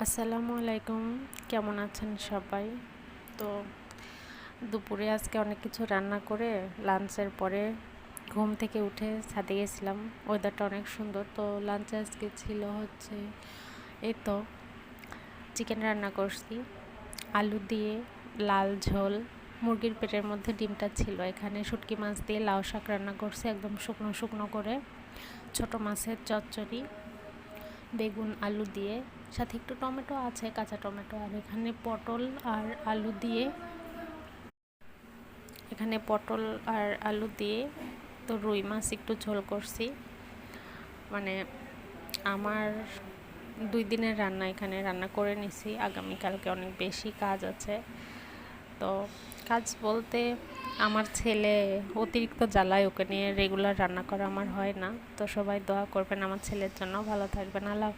আসসালামু আলাইকুম, কেমন আছেন সবাই? তো দুপুরে আজকে অনেক কিছু রান্না করে লাঞ্চের পরে ঘুম থেকে উঠে ছাদে গেছিলাম। ওয়েদারটা অনেক সুন্দর। তো লাঞ্চে আজকে ছিল হচ্ছে এই তো চিকেন রান্না করছি আলু দিয়ে, লাল ঝোল, মুরগির পেটের মধ্যে ডিমটা ছিল। এখানে শুটকি মাছ দিয়ে লাউ শাক রান্না করছি একদম শুকনো শুকনো করে, ছোট মাছের চচ্চড়ি, বেগুন আলু দিয়ে, সাথে একটু টমেটো আছে, কাঁচা টমেটো। আর এখানে পটল আর আলু দিয়ে, তো রুই মাছ একটু ঝোল করছি। মানে আমার 2 দিনের রান্না এখানে রান্না করে নিছি। আগামীকালকে অনেক বেশি কাজ আছে। তো কাজ বলতে আমার ছেলে অতিরিক্ত জ্বালায়, ওকে নিয়ে রেগুলার রান্না করা আমার হয় না। তো সবাই দোয়া করবেন আমার ছেলের জন্য। ভালো থাকবেন। আল্লাহ।